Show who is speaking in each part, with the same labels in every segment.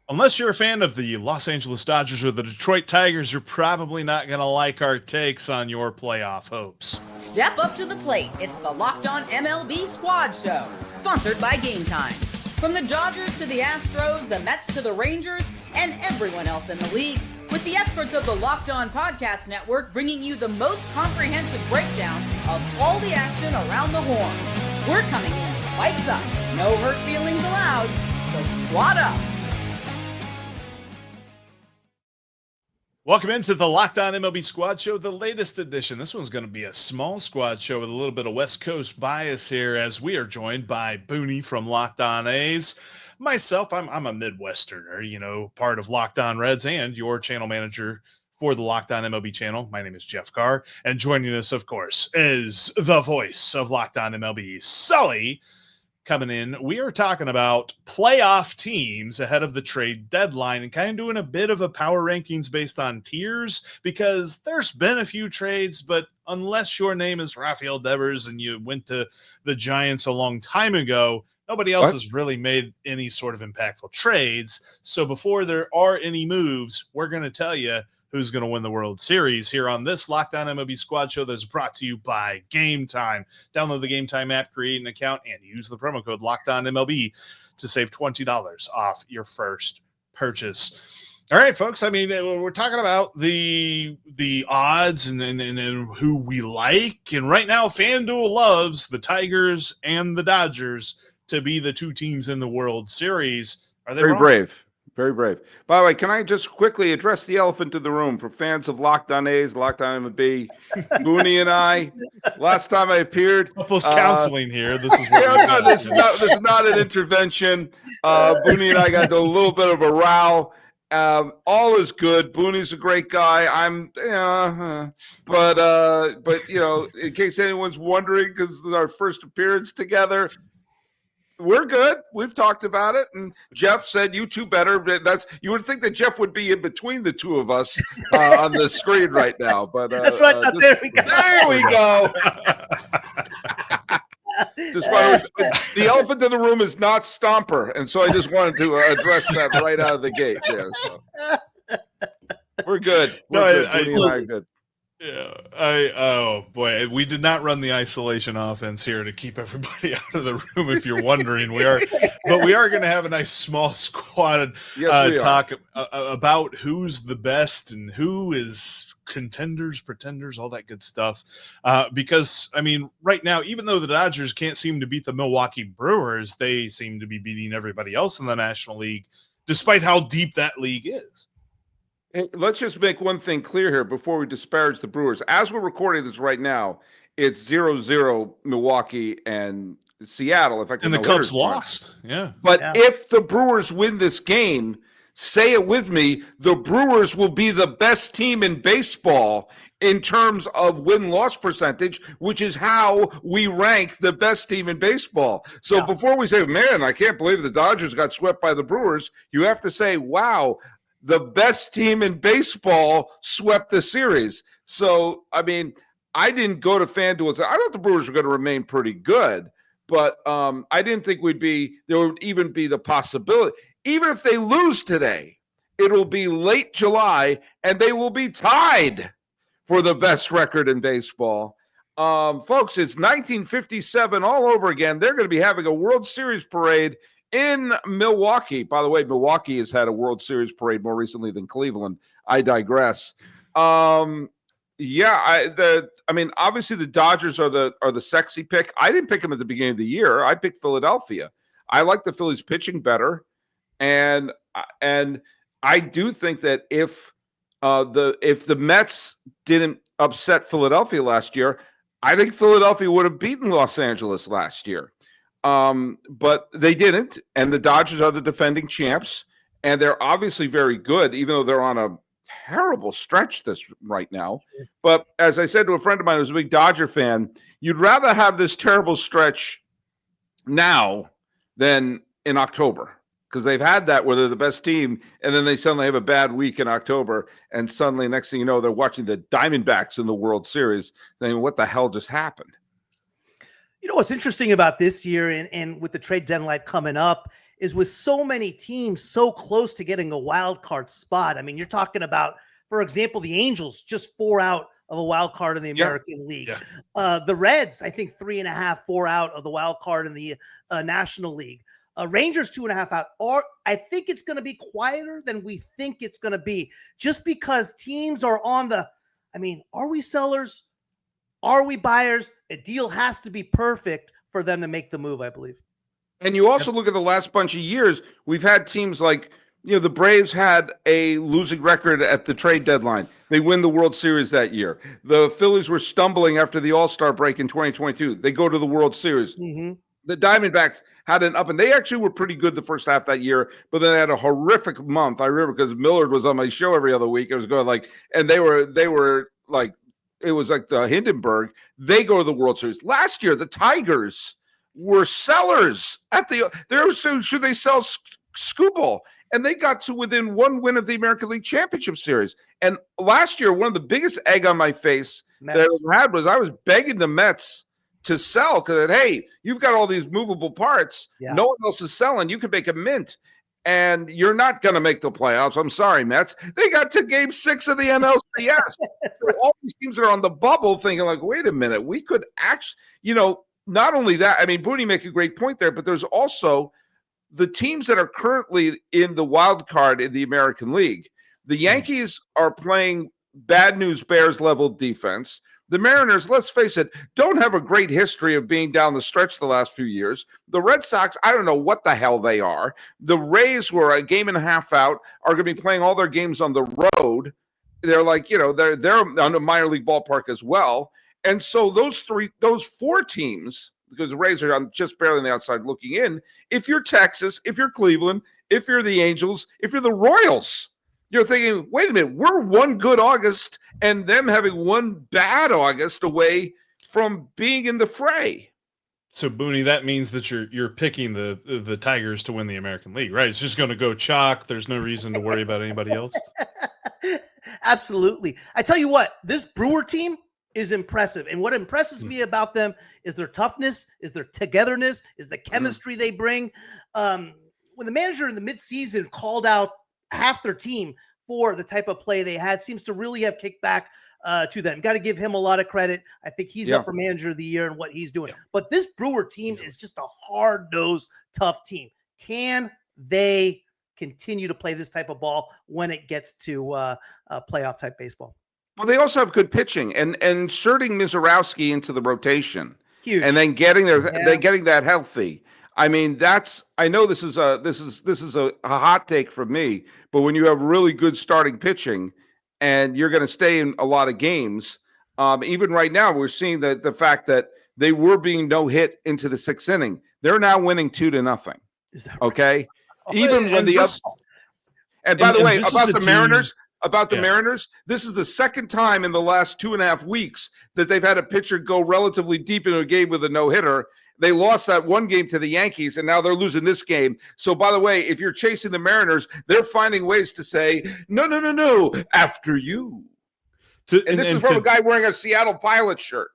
Speaker 1: Unless you're a fan of the Los Angeles Dodgers or the Detroit Tigers, you're probably not going to like our takes on your playoff hopes.
Speaker 2: Step up to the plate. It's the Locked On MLB Squad Show, sponsored by Gametime. From the Dodgers to the Astros, the Mets to the Rangers, and everyone else in the league, with the experts of the Locked On Podcast Network bringing you the most comprehensive breakdown of all the action around the horn. We're coming in spikes up, no hurt feelings allowed, so squad up.
Speaker 1: Welcome into the Locked On MLB Squad Show, the latest edition. This one's going to be a small squad show with a little bit of West Coast bias here, as we are joined by Booney from Locked On A's. Myself, I'm a Midwesterner, part of Locked On Reds and your channel manager for the Locked On MLB channel. My name is Jeff Carr, and joining us, of course, is the voice of Locked On MLB, Sully. Coming in, we are talking about playoff teams ahead of the trade deadline and kind of doing a bit of a power rankings based on tiers, because there's been a few trades, but unless your name is Rafael Devers and you went to the Giants a long time ago, nobody else has really made any sort of impactful trades. So before there are any moves, we're going to tell you who's going to win the World Series here on this Locked On MLB Squad Show that's brought to you by Gametime. Download the Gametime app, create an account, and use the promo code Locked On MLB to save $20 off your first purchase. All right, folks. I mean, we're talking about the odds and who we like. And right now, FanDuel loves the Tigers and the Dodgers to be the two teams in the World Series. Are they
Speaker 3: very
Speaker 1: wrong?
Speaker 3: brave? Very brave. By the way, can I just quickly address the elephant in the room for fans of Locked On A's, Locked On MLB, Booney and I? Last time I appeared,
Speaker 1: couples counseling here. This is what
Speaker 3: this is not an intervention. Booney and I got into a little bit of a row. All is good. Booney's a great guy. But in case anyone's wondering, because this is our first appearance together, we're good. We've talked about it, and Jeff said you two better. You would think that Jeff would be in between the two of us on the screen right now, but
Speaker 4: that's what I thought. There we go.
Speaker 3: There we go. The elephant in the room is not Stomper, and so I just wanted to address that right out of the gate. There, so. We're good. We're good.
Speaker 1: Yeah, oh boy, we did not run the isolation offense here to keep everybody out of the room. If you're wondering, we are going to have a nice small squad talk about who's the best and who is contenders, pretenders, all that good stuff. Because I mean, right now, even though the Dodgers can't seem to beat the Milwaukee Brewers, they seem to be beating everybody else in the National League, despite how deep that league is.
Speaker 3: Hey, let's just make one thing clear here before we disparage the Brewers. As we're recording this right now, it's 0-0 Milwaukee and Seattle. In fact,
Speaker 1: and the Cubs lost. Yeah.
Speaker 3: But if the Brewers win this game, say it with me, the Brewers will be the best team in baseball in terms of win-loss percentage, which is how we rank the best team in baseball. So before we say, man, I can't believe the Dodgers got swept by the Brewers, you have to say, wow, the best team in baseball swept the series. So, I mean, I didn't go to FanDuel and say, I thought the Brewers were going to remain pretty good, but I didn't think there would even be the possibility. Even if they lose today, it'll be late July, and they will be tied for the best record in baseball. Folks, it's 1957 all over again. They're going to be having a World Series parade in Milwaukee. By the way, Milwaukee has had a World Series parade more recently than Cleveland. I digress. Obviously the Dodgers are the sexy pick. I didn't pick them at the beginning of the year. I picked Philadelphia. I like the Phillies pitching better, and I do think that if the Mets didn't upset Philadelphia last year, I think Philadelphia would have beaten Los Angeles last year. But they didn't, and the Dodgers are the defending champs, and they're obviously very good, even though they're on a terrible stretch right now. But as I said to a friend of mine who's a big Dodger fan, you'd rather have this terrible stretch now than in October, because they've had that where they're the best team, and then they suddenly have a bad week in October, and suddenly, next thing you know, they're watching the Diamondbacks in the World Series, saying, what the hell just happened?
Speaker 4: You know what's interesting about this year and with the trade deadline coming up is with so many teams so close to getting a wild card spot. I mean, you're talking about, for example, the Angels just 4 out of a wild card in the American League.
Speaker 1: Yeah.
Speaker 4: The Reds, I think 3.5, 4 out of the wild card in the National League. Rangers 2.5 out. Or I think it's going to be quieter than we think it's going to be, just because teams are on the. I mean, are we sellers? Are we buyers? A deal has to be perfect for them to make the move, I believe.
Speaker 3: And you also look at the last bunch of years, we've had teams like, the Braves had a losing record at the trade deadline. They win the World Series that year. The Phillies were stumbling after the All-Star break in 2022. They go to the World Series.
Speaker 4: Mm-hmm.
Speaker 3: The Diamondbacks had an up, and they actually were pretty good the first half that year, but then they had a horrific month. I remember because Millard was on my show every other week. It was going like, and they were like, it was like the Hindenburg. They go to the World Series. Last year, the Tigers were sellers at the there. So should they sell Skubal? And they got to within 1 win of the American League Championship Series. And last year, one of the biggest egg on my face that I ever had was I was begging the Mets to sell because, hey, you've got all these movable parts.
Speaker 4: Yeah.
Speaker 3: No one else is selling. You could make a mint. And you're not going to make the playoffs. I'm sorry, Mets. They got to Game 6 of the NLCS. So all these teams are on the bubble thinking like, wait a minute, we could actually, not only that, I mean, Booney make a great point there, but there's also the teams that are currently in the wild card in the American League. The Yankees are playing bad news Bears level defense. The Mariners, let's face it, don't have a great history of being down the stretch the last few years. The Red Sox, I don't know what the hell they are. The Rays, who are a game and a half out, are going to be playing all their games on the road. They're like, they're on a minor league ballpark as well. And so those 4 teams, because the Rays are just barely on the outside looking in, if you're Texas, if you're Cleveland, if you're the Angels, if you're the Royals, you're thinking, wait a minute, we're one good August and them having one bad August away from being in the fray.
Speaker 1: So, Booney, that means that you're picking the Tigers to win the American League, right? It's just going to go chalk. There's no reason to worry about anybody else.
Speaker 4: Absolutely. I tell you what, this Brewer team is impressive. And what impresses me about them is their toughness, is their togetherness, is the chemistry they bring. When the manager in the midseason called out half their team for the type of play they had, seems to really have kicked back to them. Got to give him a lot of credit. I think he's up for manager of the year and what he's doing. But this Brewer team is just a hard-nosed, tough team. Can they continue to play this type of ball when it gets to playoff type baseball?
Speaker 3: Well, they also have good pitching and inserting Mizorowski into the rotation.
Speaker 4: Huge.
Speaker 3: And then getting that healthy. I mean, I know this is a hot take from me, but when you have really good starting pitching and you're going to stay in a lot of games, even right now, we're seeing the fact that they were being no hit into the 6th inning. They're now winning 2.5.
Speaker 4: Is that right?
Speaker 3: Okay. Even when and by the way, about the Mariners. About the Mariners, this is the second time in the last 2.5 weeks that they've had a pitcher go relatively deep into a game with a no-hitter. They lost that one game to the Yankees, and now they're losing this game. So, by the way, if you're chasing the Mariners, they're finding ways to say, no, after you. And this is from a guy wearing a Seattle Pilots shirt.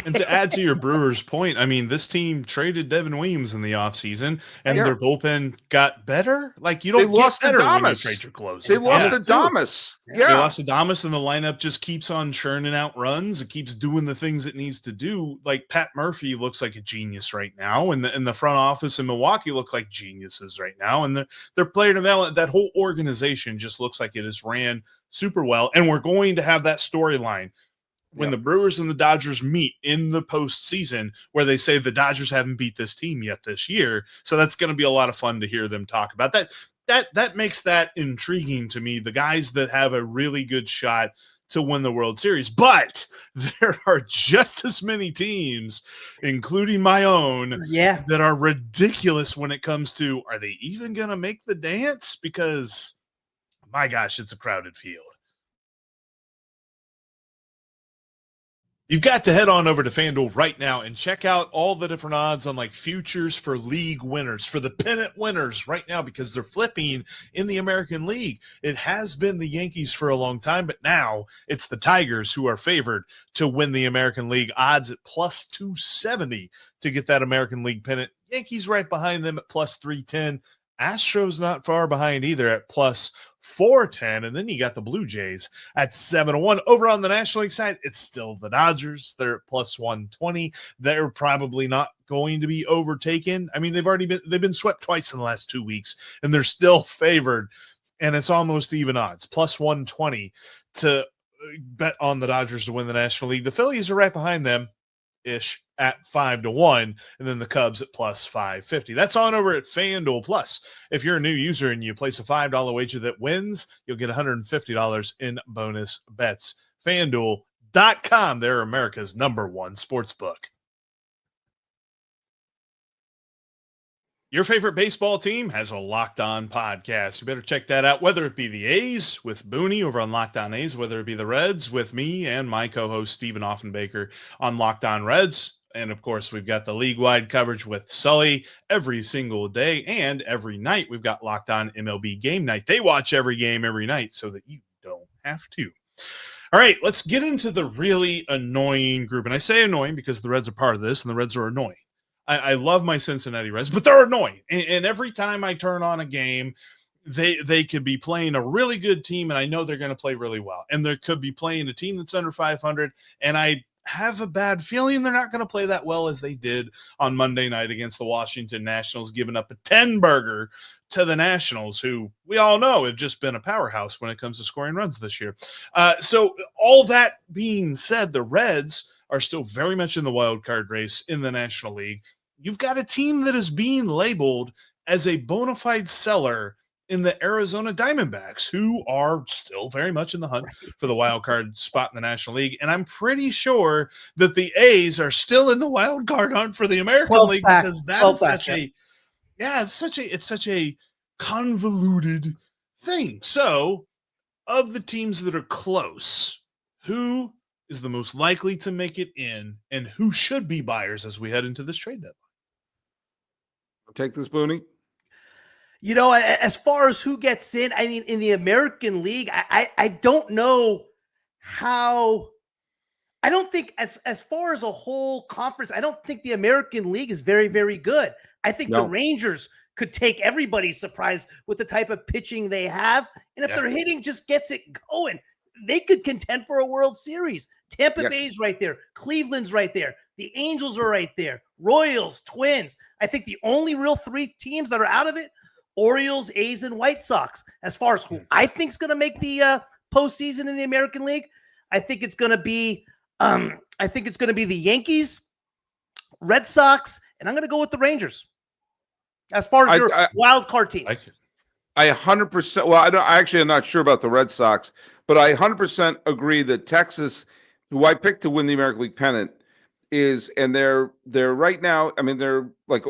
Speaker 1: And to add to your Brewers point, I mean, this team traded Devin Williams in the offseason, and their bullpen got better. Like, you don't get better when you trade your closer.
Speaker 3: They lost Adames.
Speaker 1: Yeah. They lost Adames, and the lineup just keeps on churning out runs. It keeps doing the things it needs to do. Like, Pat Murphy looks like a genius right now, and the front office in Milwaukee look like geniuses right now. And their player development, that whole organization just looks like it is ran super well. And we're going to have that storyline when the Brewers and the Dodgers meet in the postseason, where they say the Dodgers haven't beat this team yet this year. So that's going to be a lot of fun to hear them talk about that. That makes that intriguing to me. The guys that have a really good shot to win the World Series, but there are just as many teams, including my own, that are ridiculous when it comes to, are they even going to make the dance? Because my gosh, it's a crowded field. You've got to head on over to FanDuel right now and check out all the different odds on like futures for league winners, for the pennant winners right now, because they're flipping in the American League. It has been the Yankees for a long time, but now it's the Tigers who are favored to win the American League. Odds at plus 270 to get that American League pennant. Yankees right behind them at plus 310. Astros not far behind either at plus 410. And then you got the Blue Jays at 7-1. Over on the National League side, it's still the Dodgers. They're at plus 120. They're probably not going to be overtaken. I mean, they've been swept twice in the last 2 weeks, and they're still favored. And it's almost even odds, plus 120 to bet on the Dodgers to win the National League. The Phillies are right behind them ish at 5-1, and then the Cubs at plus 550. That's on over at FanDuel. Plus, if you're a new user and you place a $5 wager that wins, you'll get $150 in bonus bets. FanDuel.com. They're America's #1 sports book. Your favorite baseball team has a Locked On podcast. You better check that out, whether it be the A's with Booney over on Locked On A's, whether it be the Reds with me and my co-host Stephen Offenbaker on Locked On Reds. And, of course, we've got the league-wide coverage with Sully every single day and every night. We've got Locked On MLB Game Night. They watch every game every night so that you don't have to. All right, let's get into the really annoying group. And I say annoying because the Reds are part of this, and the Reds are annoying. I love my Cincinnati Reds, but they're annoying. And every time I turn on a game, they could be playing a really good team, and I know they're going to play really well. And they could be playing a team that's under 500, and I have a bad feeling they're not going to play that well as they did on Monday night against the Washington Nationals, giving up a 10-burger to the Nationals, who we all know have just been a powerhouse when it comes to scoring runs this year. So all that being said, the Reds are still very much in the wild card race in the National League. You've got a team that is being labeled as a bona fide seller in the Arizona Diamondbacks, who are still very much in the hunt for the wild card spot in the National League. And I'm pretty sure that the A's are still in the wild card hunt for the American League because that is such a convoluted thing. So, of the teams that are close, who is the most likely to make it in, and who should be buyers as we head into this trade deadline?
Speaker 3: Take this, Booney.
Speaker 4: You know, as far as who gets in, I mean, in the American League, I don't know how. I don't think as far as a whole conference, I don't think the American League is very, very good. I think the Rangers could take everybody's surprise with the type of pitching they have. And if their hitting just gets it going, they could contend for a World Series. Tampa Bay's right there. Cleveland's right there. The Angels are right there. Royals, Twins. I think the only real 3 teams that are out of it, Orioles, A's, and White Sox. As far as who I think is going to make the postseason in the American League, I think it's going to be the Yankees, Red Sox, and I'm going to go with the Rangers. As far as your wild card teams.
Speaker 3: I 100%. Well, I'm not sure about the Red Sox, but I 100% agree that Texas, who I picked to win the American League pennant, and they're right now. I mean, they're like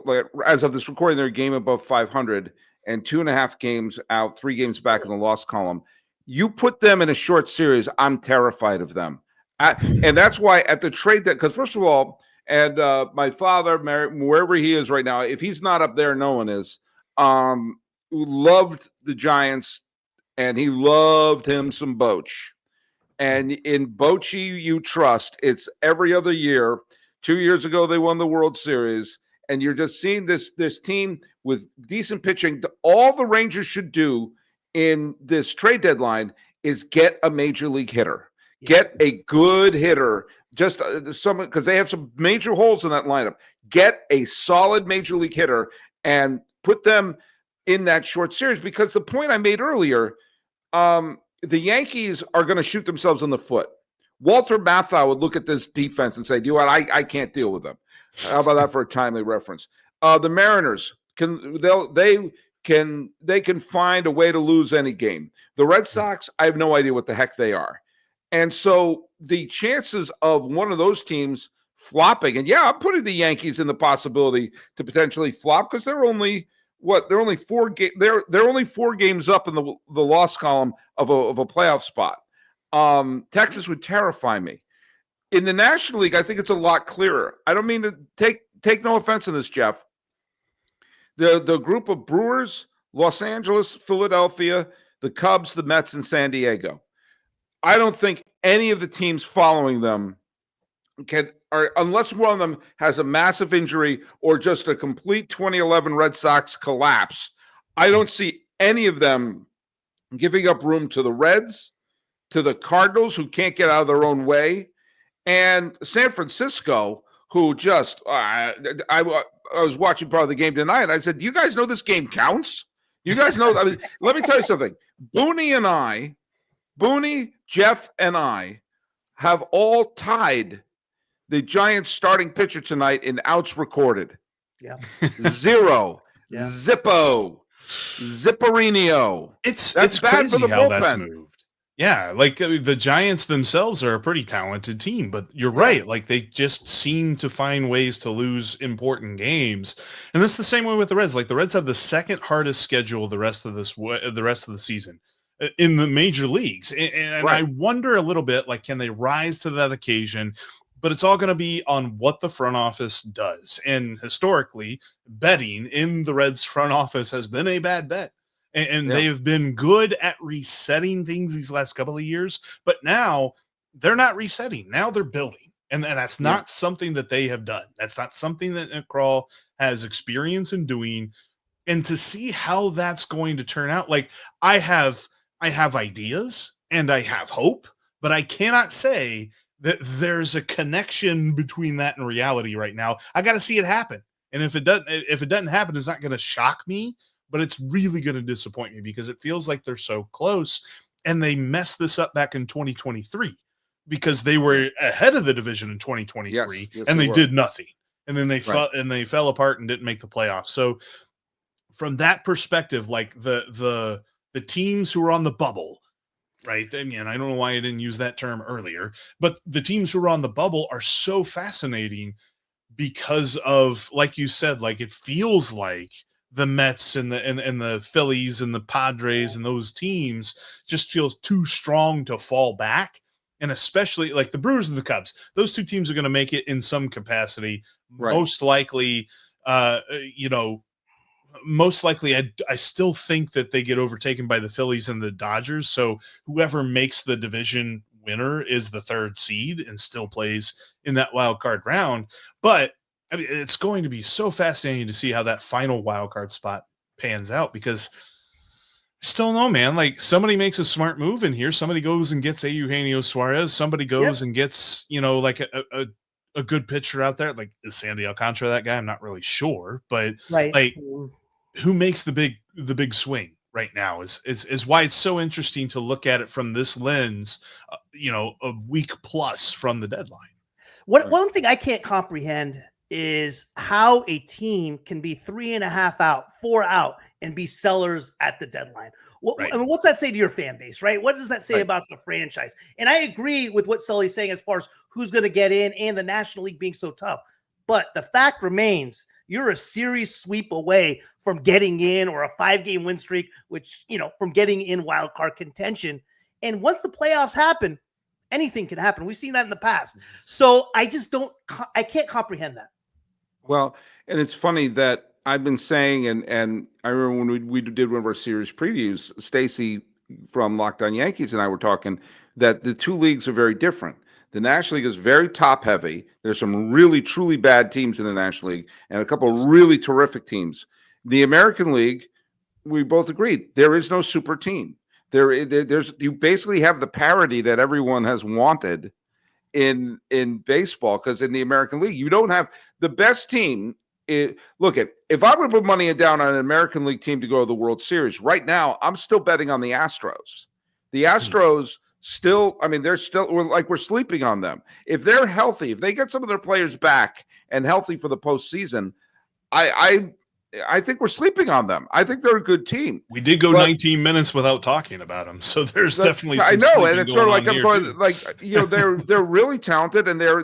Speaker 3: as of this recording, they're a game above 500 and 2.5 games out, 3 games back in the loss column. You put them in a short series, I'm terrified of them, and that's why at the trade that because first of all, and my father, wherever he is right now, if he's not up there, no one is. Loved the Giants, and he loved him some Boch. And in Bochy, you trust. It's every other year. 2 years ago, they won the World Series, and you're just seeing this team with decent pitching. All the Rangers should do in this trade deadline is get a major league hitter, get a good hitter. Just someone because they have some major holes in that lineup. Get a solid major league hitter and put them in that short series, because the point I made earlier, the Yankees are going to shoot themselves in the foot. Walter Matthau would look at this defense and say, "Do you know what? I can't deal with them." How about that for a timely reference? The Mariners they can find a way to lose any game. The Red Sox, I have no idea what the heck they are, and so the chances of one of those teams flopping, and I'm putting the Yankees in the possibility to potentially flop because they're only. They're only 4 games. They're only 4 games up in the loss column of a playoff spot. Texas would terrify me. In the National League, I think it's a lot clearer. I don't mean to take no offense in this, Jeff. The group of Brewers, Los Angeles, Philadelphia, the Cubs, the Mets, and San Diego. I don't think any of the teams following them unless one of them has a massive injury or just a complete 2011 Red Sox collapse, I don't see any of them giving up room to the Reds, to the Cardinals, who can't get out of their own way, and San Francisco, who just I was watching part of the game tonight. I said, "Do you guys know this game counts? You guys know?" I mean, let me tell you something. Booney, Jeff, and I have all tied the Giants starting pitcher tonight in outs recorded.
Speaker 4: Yeah.
Speaker 3: 0.
Speaker 4: Yeah.
Speaker 3: Zipperino.
Speaker 1: It's
Speaker 3: bad
Speaker 1: crazy
Speaker 3: for the
Speaker 1: how that's
Speaker 3: bullpen.
Speaker 1: moved. Yeah, like the Giants themselves are a pretty talented team, but you're right. Like they just seem to find ways to lose important games, and that's the same way with the Reds. Like the Reds have the second hardest schedule the rest of the season in the major leagues, and I wonder a little bit like can they rise to that occasion? But it's all going to be on what the front office does, and historically, betting in the Reds front office has been a bad bet. And they've been good at resetting things these last couple of years, but now they're not resetting. Now they're building. And that's not something that they have done. That's not something that Nick Krall has experience in doing. And to see how that's going to turn out, like I have ideas and I have hope, but I cannot say that there's a connection between that and reality right now. I got to see it happen. And if it doesn't happen, it's not going to shock me. But it's really going to disappoint me because it feels like they're so close, and they messed this up back in 2023 because they were ahead of the division in 2023 and they did nothing, and then they fell apart and didn't make the playoffs. So from that perspective, like the teams who are on the bubble, right? I mean, I don't know why I didn't use that term earlier, but the teams who are on the bubble are so fascinating because of, like you said, like it feels like the Mets and the Phillies and the Padres and those teams just feel too strong to fall back. And especially like the Brewers and the Cubs, those two teams are going to make it in some capacity. Most likely, I still think that they get overtaken by the Phillies and the Dodgers. So whoever makes the division winner is the third seed and still plays in that wild card round. But I mean, it's going to be so fascinating to see how that final wild card spot pans out because I still know, man, like somebody makes a smart move in here. Somebody goes and gets Eugenio Suarez. Somebody goes and gets, like a good pitcher out there. Like is Sandy Alcantara that guy? I'm not really sure, but like who makes the big swing right now is why it's so interesting to look at it from this lens, a week plus from the deadline.
Speaker 4: One thing I can't comprehend is how a team can be 3.5 out, 4 out, and be sellers at the deadline. I mean, what's that say to your fan base, right? What does that say about the franchise? And I agree with what Sully's saying as far as who's going to get in and the National League being so tough. But the fact remains, you're a series sweep away from getting in, or a 5-game win streak, which, from getting in wild card contention. And once the playoffs happen, anything can happen. We've seen that in the past. So I can't comprehend that.
Speaker 3: Well, and it's funny that I've been saying, and I remember when we did one of our series previews, Stacy from Locked On Yankees and I were talking that the two leagues are very different. The National League is very top heavy. There's some really, truly bad teams in the National League and a couple of really terrific teams. The American League, we both agreed, there is no super team. You basically have the parity that everyone has wanted in baseball, because in the American League, you don't have the best team. If I would put money down on an American League team to go to the World Series right now, I'm still betting on the Astros. The Astros we're sleeping on them. If they're healthy, if they get some of their players back and healthy for the postseason, I think we're sleeping on them. I think they're a good team.
Speaker 1: We did go 19 minutes without talking about them, so there's definitely some
Speaker 3: and it's sort of like I'm going they're really talented, and they're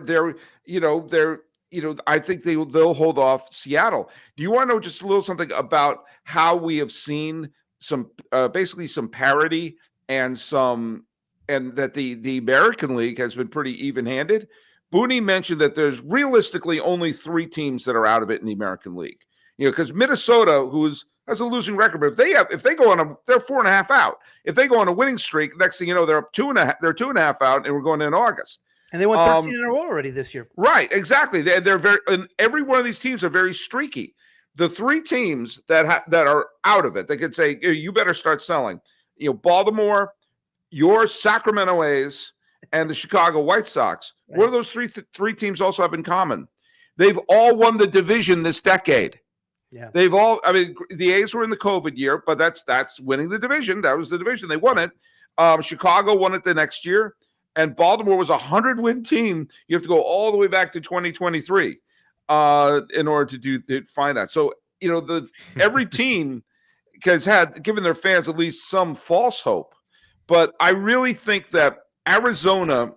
Speaker 3: I think they'll hold off Seattle. Do you want to know just a little something about how we have seen some basically some parity and that the American League has been pretty even-handed? Booney mentioned that there's realistically only 3 teams that are out of it in the American League. Because Minnesota, has a losing record, but if they go on they're 4.5 out. If they go on a winning streak, next thing you know, they're up 2.5 out, and we're going in August.
Speaker 4: And they won 13 in a row already this year.
Speaker 3: Right, exactly. They're very, and every one of these teams are very streaky. The three teams that are out of it, they could say, you better start selling. Baltimore, your Sacramento A's, and the Chicago White Sox.
Speaker 4: Right.
Speaker 3: What do those three teams also have in common? They've all won the division this decade.
Speaker 4: Yeah.
Speaker 3: They've all, I mean, the A's were in the COVID year, but that's winning the division. That was the division. They won it. Chicago won it the next year. And Baltimore was a 100-win team. You have to go all the way back to 2023 in order to find that. So, every team has given their fans at least some false hope. But I really think that Arizona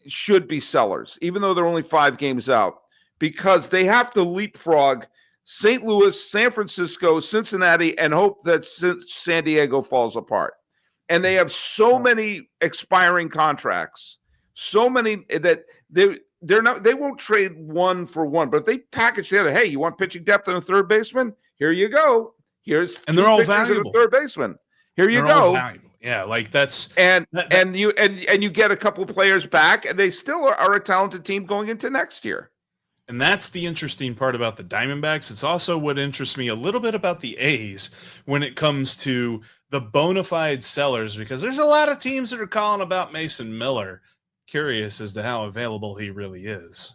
Speaker 3: should be sellers, even though they're only 5 games out, because they have to leapfrog St. Louis, San Francisco, Cincinnati, and hope that San Diego falls apart. And they have so many expiring contracts, so many that they won't trade one for one. But if they package together, hey, you want pitching depth and a third baseman? Here you go. Here's
Speaker 1: and they're all
Speaker 3: pitchers
Speaker 1: valuable.
Speaker 3: and a third baseman. Here you
Speaker 1: They're
Speaker 3: go.
Speaker 1: all valuable. Yeah, like that's
Speaker 3: and you get a couple of players back, and they still are a talented team going into next year.
Speaker 1: And that's the interesting part about the Diamondbacks. It's also what interests me a little bit about the A's when it comes to the bona fide sellers, because there's a lot of teams that are calling about Mason Miller. Curious as to how available he really is.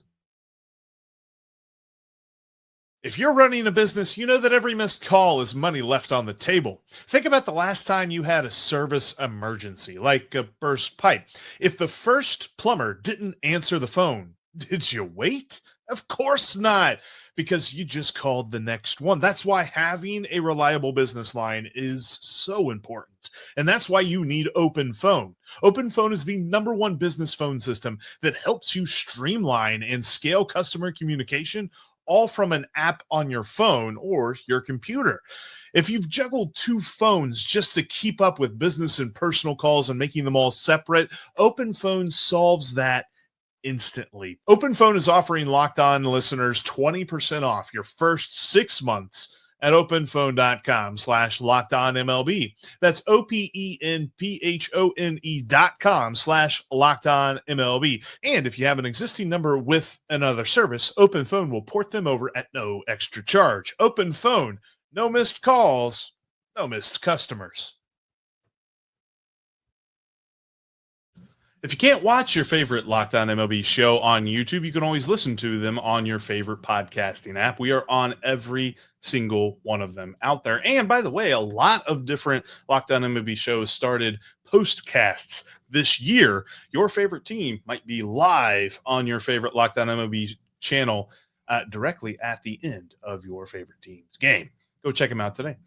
Speaker 1: If you're running a business, you know that every missed call is money left on the table. Think about the last time you had a service emergency, like a burst pipe. If the first plumber didn't answer the phone, did you wait? Of course not, because you just called the next one. That's why having a reliable business line is so important. And that's why you need OpenPhone. OpenPhone is the #1 business phone system that helps you streamline and scale customer communication, all from an app on your phone or your computer. If you've juggled 2 phones just to keep up with business and personal calls and making them all separate, OpenPhone solves that instantly. OpenPhone is offering Locked On listeners 20% off your first 6 months at openphone.com/LockedOnMLB. That's OpenPhone.com/LockedOnMLB. And if you have an existing number with another service, OpenPhone will port them over at no extra charge. OpenPhone, no missed calls, no missed customers. If you can't watch your favorite Locked On MLB show on YouTube, you can always listen to them on your favorite podcasting app. We are on every single one of them out there. And by the way, a lot of different Locked On MLB shows started postcasts this year. Your favorite team might be live on your favorite Locked On MLB channel directly at the end of your favorite team's game. Go check them out today.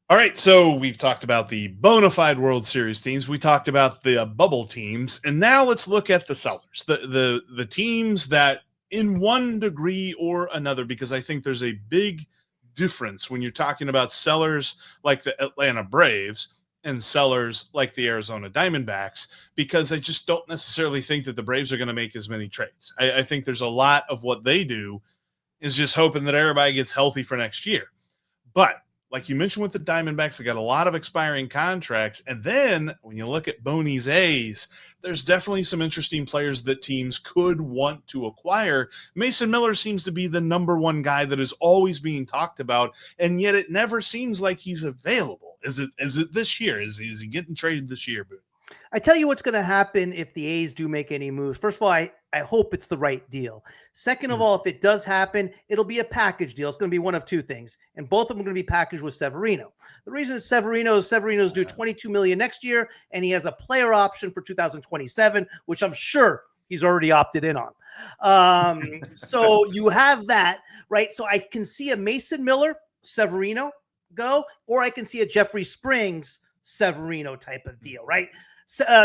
Speaker 1: All right, so we've talked about the bona fide World Series teams. We talked about the bubble teams, and now let's look at the sellers, the teams that in one degree or another, because I think there's a big difference when you're talking about sellers like the Atlanta Braves and sellers like the Arizona Diamondbacks, because I just don't necessarily think that the Braves are going to make as many trades. I think there's a lot of what they do is just hoping that everybody gets healthy for next year. But like you mentioned with the Diamondbacks, they got a lot of expiring contracts. And then when you look at Boney's A's, there's definitely some interesting players that teams could want to acquire. Mason Miller seems to be the #1 guy that is always being talked about, and yet it never seems like he's available. Is it this year? Is he getting traded this year, Boone?
Speaker 4: I tell you what's going to happen if the A's do make any moves. First of all, I hope it's the right deal. Second of all, if it does happen, it'll be a package deal. It's going to be one of 2 things, and both of them are going to be packaged with Severino. The reason it's Severino's due $22 million next year, and he has a player option for 2027, which I'm sure he's already opted in on. So you have that, right? So I can see a Mason Miller, Severino go, or I can see a Jeffrey Springs, Severino type of deal, right?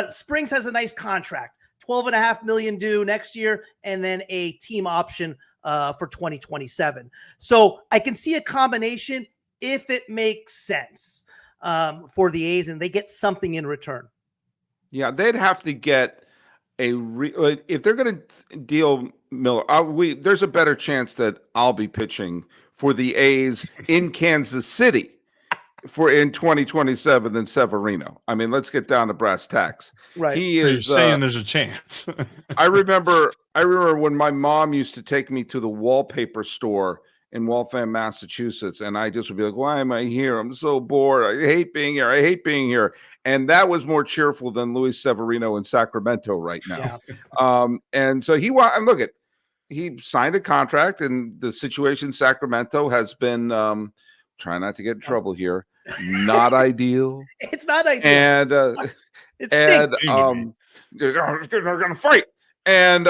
Speaker 4: Springs has a nice contract, $12.5 million due next year, and then a team option for 2027. So I can see a combination if it makes sense for the A's and they get something in return.
Speaker 3: Yeah, they'd have to get if they're going to deal Miller. There's a better chance that I'll be pitching for the A's in Kansas City for in 2027 than Severino. I mean, let's get down to brass tacks.
Speaker 4: Right.
Speaker 3: He
Speaker 1: So you're
Speaker 3: is.
Speaker 1: saying there's a chance.
Speaker 3: I remember when my mom used to take me to the wallpaper store in Waltham, Massachusetts, and I just would be like, "Why am I here? I'm so bored. I hate being here. I hate being here." And that was more cheerful than Luis Severino in Sacramento right now.
Speaker 4: Yeah.
Speaker 3: And so look at he signed a contract, and the situation in Sacramento has been try not to get in trouble here, not ideal.
Speaker 4: It's not ideal.
Speaker 3: And
Speaker 4: It
Speaker 3: and
Speaker 4: stinks.
Speaker 3: they're going to fight. And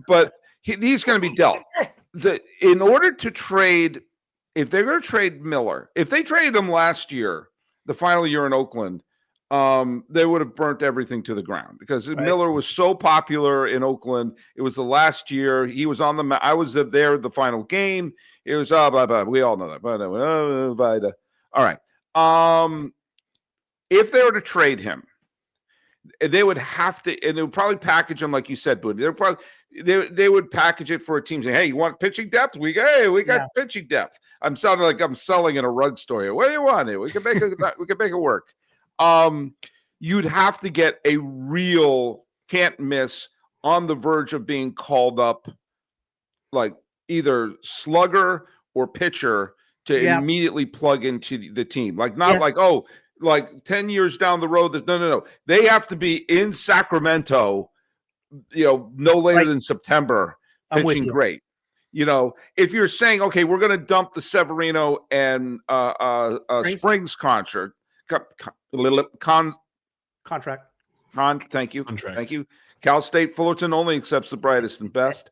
Speaker 3: but he's going to be dealt. In order to trade, if they're going to trade Miller, if they traded him last year, the final year in Oakland, they would have burnt everything to the ground because
Speaker 4: Right.
Speaker 3: Miller was so popular in Oakland. It was the last year he was on the. I was there the final game. It was blah blah. We all know that. All right. If they were to trade him, they would have to, and they would probably package him like you said, Booty. They would package it for a team saying, "Hey, you want pitching depth? We got pitching depth." I'm sounding like I'm selling in a rug store here. What do you want here? We can make it work. You'd have to get a real can't miss on the verge of being called up, like either slugger or pitcher to immediately plug into the team. Like not like, oh, like 10 years down the road. No. They have to be in Sacramento, no later than September, pitching great. If you're saying, okay, we're going to dump the Severino and Springs contract. Thank you.
Speaker 1: Contract.
Speaker 3: Thank you. Cal State Fullerton only accepts the brightest and best.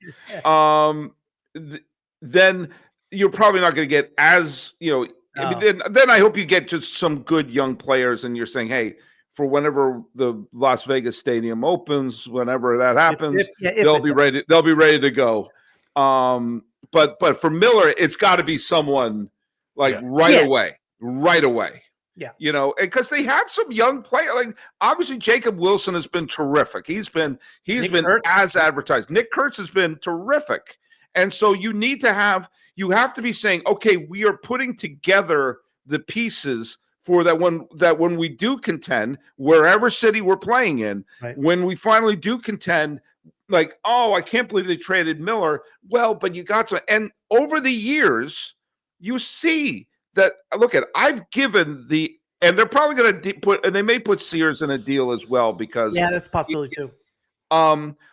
Speaker 3: Then you're probably not going to get as, I mean, then I hope you get just some good young players and you're saying, hey, for whenever the Las Vegas Stadium opens, whenever that happens, they'll be ready to go. But for Miller, it's got to be someone like right away. Yeah. Because they have some young players. Like obviously Jacob Wilson has been terrific. He's been as advertised. Nick Kurtz has been terrific. And so you have to be saying, okay, we are putting together the pieces for that when we do contend, wherever city we're playing in, when we finally do contend, like, oh, I can't believe they traded Miller. Well, but you got to, and over the years, you see that, look at, I've given and they're probably going to and they may put Sears in a deal as well because.
Speaker 4: Yeah, that's a possibility too.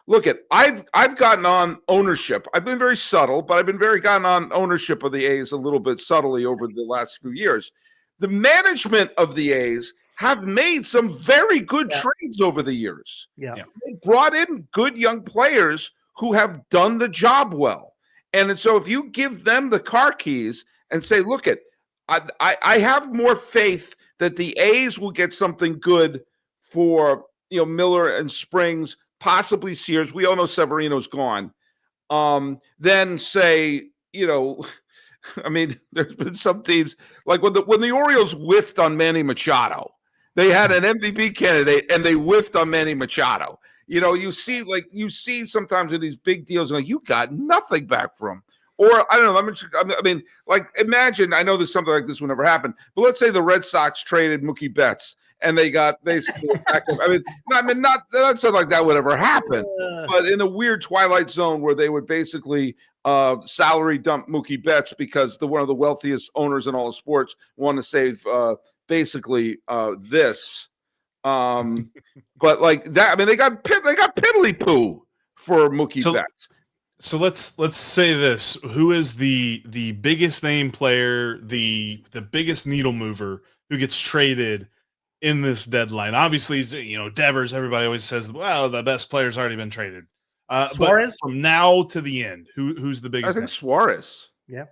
Speaker 3: Look at, I've gotten on ownership. I've been very subtle, but I've been gotten on ownership of the A's a little bit subtly over the last few years. The management of the A's have made some very good trades over the years.
Speaker 4: Yeah.
Speaker 3: They brought in good young players who have done the job well. And so if you give them the car keys and say, look at, I have more faith that the A's will get something good for, Miller and Springs, possibly Sears. We all know Severino's gone. Then say, I mean, there's been some teams like when the Orioles whiffed on Manny Machado, they had an MVP candidate and they whiffed on Manny Machado. You see sometimes in these big deals, like you got nothing back from. Or I don't know. I mean, like imagine. I know there's something like this will never happen, but let's say the Red Sox traded Mookie Betts and they got basically. Not something like that would ever happen, but in a weird twilight zone where they would basically salary dump Mookie Betts because one of the wealthiest owners in all of sports want to save basically this. But like that, I mean, they got piddly poo for Mookie Betts.
Speaker 1: So let's say this: who is the biggest name player, the biggest needle mover who gets traded in this deadline? Obviously, Devers. Everybody always says, "Well, the best player's already been traded." Suarez, but from now to the end, who's the biggest?
Speaker 3: I think Suarez.
Speaker 4: Yeah.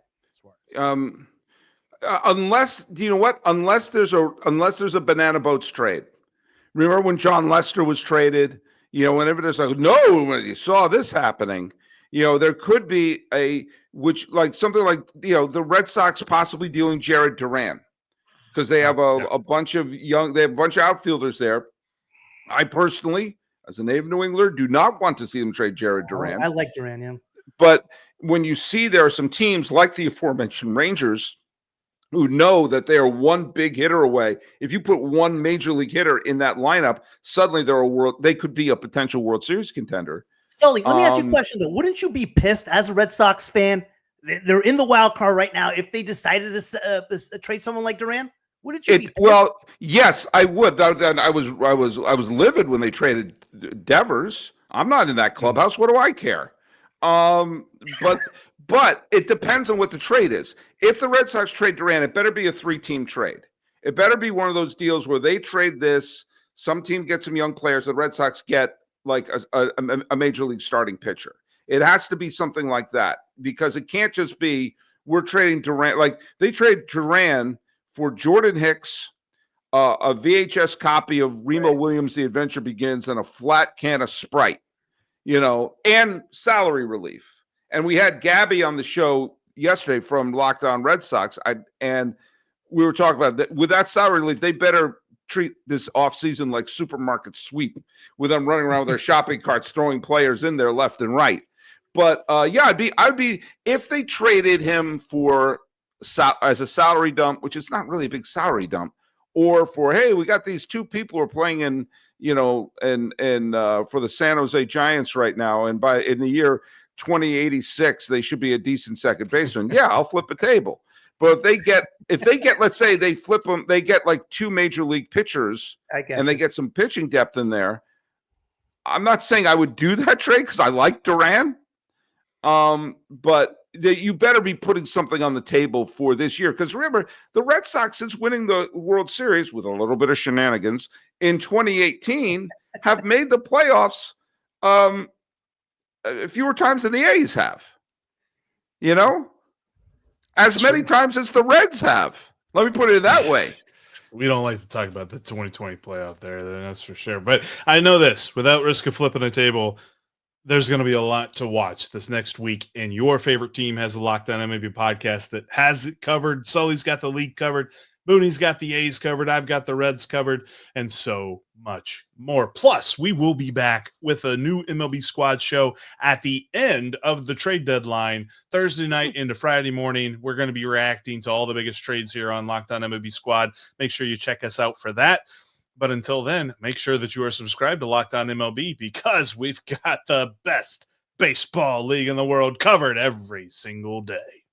Speaker 3: Unless there's a banana boats trade. Remember when John Lester was traded? Whenever there's like, no, when you saw this happening, there could be something like the Red Sox possibly dealing Jared Duran because they have a bunch of outfielders there. I personally, as a native New Englander, do not want to see them trade Jared Duran.
Speaker 4: I like Duran, yeah.
Speaker 3: But when you see there are some teams like the aforementioned Rangers who know that they are one big hitter away. If you put one major league hitter in that lineup, suddenly they could be a potential World Series contender.
Speaker 4: Sully, let me ask you a question though. Wouldn't you be pissed as a Red Sox fan? They're in the wild card right now. If they decided to trade someone like Duran, wouldn't you be pissed?
Speaker 3: Well, yes, I would. I was livid when they traded Devers. I'm not in that clubhouse. What do I care? But it depends on what the trade is. If the Red Sox trade Duran, it better be a 3-team trade. It better be one of those deals where they trade this. Some team gets some young players. The Red Sox get like a major league starting pitcher. It has to be something like that, because it can't just be we're trading Duran. Like they trade Duran for Jordan Hicks, a VHS copy of Remo Williams' The Adventure Begins, and a flat can of Sprite, and salary relief. And we had Gabby on the show yesterday from Locked On Red Sox, and we were talking about that. With that salary relief, they better treat this offseason like supermarket sweep, with them running around with their shopping carts, throwing players in there left and right. But I'd be if they traded him for as a salary dump, which is not really a big salary dump, or for, hey, we got these two people who are playing in, for the San Jose Giants right now, and in the year 2086 they should be a decent second baseman. Yeah, I'll flip a table. But if they get, let's say they flip them, they get like two major league pitchers, and they get some pitching depth in there. I'm not saying I would do that trade because I like Duran. But you better be putting something on the table for this year. Because remember, the Red Sox, since winning the World Series with a little bit of shenanigans in 2018, have made the playoffs fewer times than the A's have. As many times as the Reds have. Let me put it that way.
Speaker 1: We don't like to talk about the 2020 playoff there, that's for sure. But I know this, without risk of flipping a table, there's going to be a lot to watch this next week, and your favorite team has a Locked On MLB podcast that has it covered. Sully's got the league covered. Booney's got the A's covered. I've got the Reds covered, and so much more. Plus, we will be back with a new MLB Squad show at the end of the trade deadline, Thursday night into Friday morning. We're going to be reacting to all the biggest trades here on Locked On MLB Squad. Make sure you check us out for that. But until then, make sure that you are subscribed to Locked On MLB, because we've got the best baseball league in the world covered every single day.